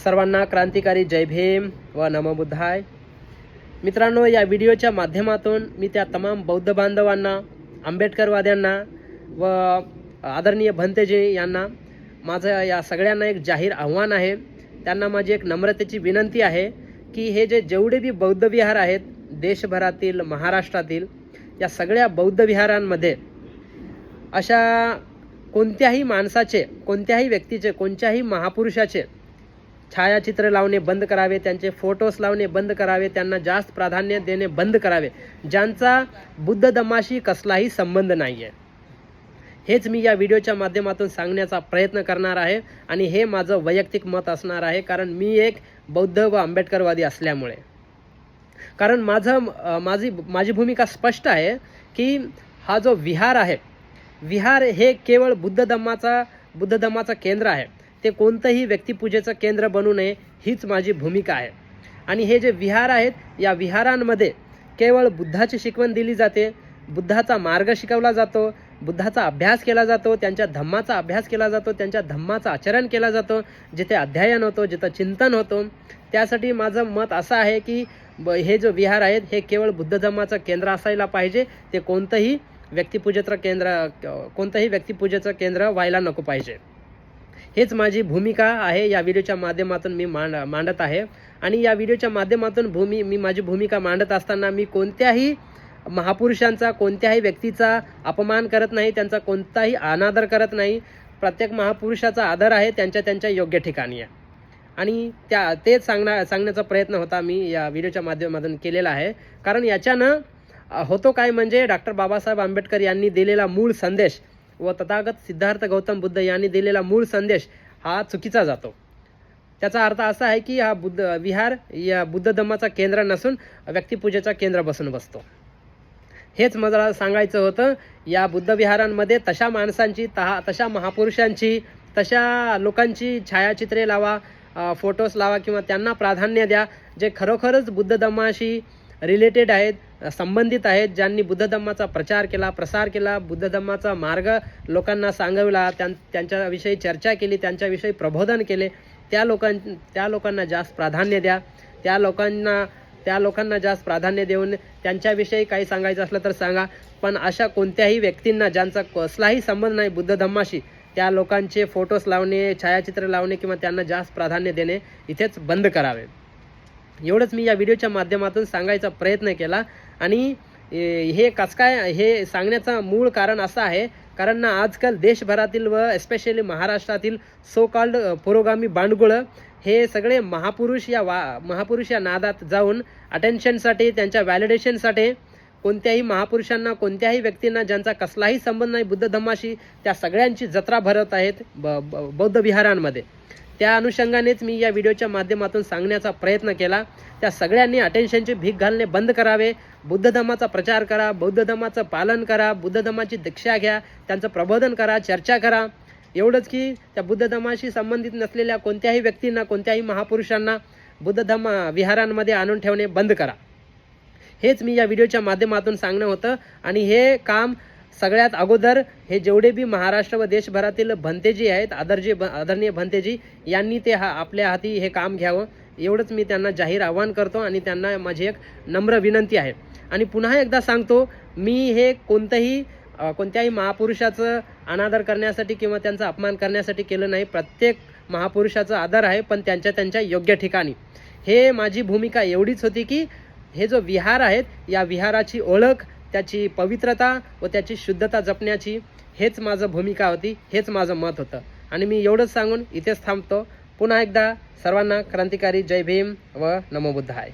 सर्वांना क्रांतिकारी जय भीम व नमो बुद्धाय। मित्रांनो, या व्हिडिओच्या माध्यमातून मी त्या तमाम बौद्ध बांधवांना, आंबेडकरवाद्यांना व आदरणीय भंतेजी यांना माझं या सगळ्यांना एक जाहीर आव्हान आहे। त्यांना माझी एक नम्रतेची विनंती आहे की हे जेवढे बी बौद्ध विहार आहेत देशभरातील, महाराष्ट्रातील, या सगळ्या बौद्ध विहारांमध्ये अशा कोणत्याही माणसाचे, कोणत्याही व्यक्तीचे, कोणत्याही महापुरुषाचे छायाचित्र लावणे बंद करावे, त्यांचे फोटोज लावणे बंद करावे, त्यांना जास्त प्राधान्य देणे बंद करावे, ज्यांचा बुद्ध धम्माशी कसलाही संबंध नाही आहे। हेच मी या व्हिडिओच्या माध्यमातून सांगण्याचा प्रयत्न करणार आहे आणि हे माझं वैयक्तिक मत असणार आहे, कारण मी एक बौद्ध व आंबेडकरवादी असल्यामुळे। कारण माझी भूमिका स्पष्ट आहे की हा जो विहार आहे, विहार हे केवळ बुद्ध धम्माचा केंद्र आहे, ते कोणतंही व्यक्तिपूजेचं केंद्र बनू नये, हीच माझी भूमिका आहे। आणि हे जे विहार आहेत, या विहारांमध्ये केवळ बुद्धाची शिकवण दिली जाते, बुद्धाचा मार्ग शिकवला जातो, बुद्धाचा अभ्यास केला जातो, त्यांच्या धम्माचा अभ्यास केला जातो, त्यांच्या धम्माचं आचरण केलं जातं, जिथे अध्ययन होतो, जिथं चिंतन होतं। त्यासाठी माझं मत असं आहे की हे जो विहार आहेत हे केवळ बुद्ध धम्माचं केंद्र असायला पाहिजे, ते कोणतंही व्यक्तिपूजेचं केंद्र व्हायला नको पाहिजे। हेच माझी भूमिका आहे, या व्हिडिओच्या माध्यमातून मी मांडत आहे। आणि या व्हिडिओच्या माध्यमातून मी माझी भूमिका मांडत असताना मी कोणत्याही महापुरुषांचा, कोणत्याही व्यक्तीचा अपमान करत नाही, त्यांचा कोणताही अनादर करत नाही। प्रत्येक महापुरुषाचा आदर आहे, त्यांच्या योग्य ठिकाणी आहे। आणि तेच सांगण्याचा प्रयत्न होता मी या व्हिडिओच्या माध्यमातून केलेला आहे। कारण याच्यानं होतो काय, म्हणजे डॉक्टर बाबासाहेब आंबेडकर यांनी दिलेला मूळ संदेश व तथागत सिद्धार्थ गौतम बुद्ध यांनी दिलेला मूळ संदेश हा चुकीचा जातो। त्याचा अर्थ असा आहे की हा विहार या बुद्ध धम्माचा केंद्र नसून व्यक्तिपूजेचा केंद्र बसतो। हेच मला सांगायचं होतं। या बुद्ध विहारांमध्ये तशा माणसांची, तशा महापुरुषांची, तशा लोकांची छायाचित्रे लावा, फोटोज लावा किंवा त्यांना प्राधान्य द्या जे खरोखरच बुद्ध धम्माशी रिलेटेड आहेत, संबंधित आहेत, ज्यांनी बुद्ध धम्माचा प्रचार केला, प्रसार केला, बुद्ध धम्माचा मार्ग लोकांना सांगवला, त्यांच्याविषयी चर्चा केली, त्यांच्याविषयी प्रबोधन केले, त्या लोकांना जास्त प्राधान्य द्या। त्या लोकांना जास्त प्राधान्य देऊन त्यांच्याविषयी काही सांगायचं असलं तर सांगा, पण अशा कोणत्याही व्यक्तींना ज्यांचा कसलाही संबंध नाही बुद्ध धम्माशी, त्या लोकांचे फोटोज लावणे, छायाचित्र लावणे किंवा त्यांना जास्त प्राधान्य देणे इथेच बंद करावे। एवढंच मी या व्हिडिओच्या माध्यमातून सांगायचा प्रयत्न केला। आणि हे सांगण्याचं मूळ कारण असं आहे, कारण ना आजकाल देशभरातील व एस्पेशली महाराष्ट्रातील सो कॉल्ड पुरोगामी बांडगुळं हे सगळे महापुरुष या नादात जाऊन अटेन्शनसाठी, त्यांच्या व्हॅलिडेशनसाठी कोणत्याही महापुरुषांना, कोणत्याही व्यक्तींना ज्यांचा कसलाही संबंध नाही बुद्ध धम्माशी, त्या सगळ्यांची जत्रा भरत आहेत बौद्ध विहारांमध्ये। त्या अनुषंगानेच मी या व्हिडिओच्या माध्यमातून सांगण्याचा प्रयत्न केला। त्या सगळ्यांनी अटेन्शनची भीक घालणे बंद करावे, बुद्ध धम्माचा प्रचार करा, बौद्ध धम्माचं पालन करा, बुद्ध धम्माची दीक्षा घ्या, त्यांचं प्रबोधन करा, चर्चा करा। एवढंच की त्या बुद्ध धम्माशी संबंधित नसलेल्या कोणत्याही व्यक्तींना, कोणत्याही महापुरुषांना बुद्ध धम्म विहारांमध्ये आणून ठेवणे बंद करा। हेच मी या व्हिडिओच्या माध्यमातून सांगणं होतं। आणि हे काम सगळ्यात अगोदर हे जेवढे बी महाराष्ट्र व देशभरातील भंतेजी आहेत, आदरणीय भंतेजी यांनी आपल्या हाती हे काम घ्यावं, एवढंच मी त्यांना जाहीर आवाहन करतो। आणि त्यांना माझी एक नम्र विनंती आहे। आणि पुन्हा एकदा सांगतो, मी हे कोणत्याही महापुरुषाचं अनादर करण्यासाठी किंवा त्यांचा अपमान करण्यासाठी केलं नाही। प्रत्येक महापुरुषाचा आदर आहे, पण त्यांच्या योग्य ठिकाणी। हे माझी भूमिका एवढीच होती की हे जो विहार आहेत, या विहाराची ओळख, त्याची पवित्रता व त्याची शुद्धता जपण्याची हेच माझं भूमिका होती, हेच माझं मत होतं। आणि मी एवढंच सांगून इथेच थांबतो। पुन्हा एकदा सर्वांना क्रांतिकारी जय भीम व नमो बुद्धाय।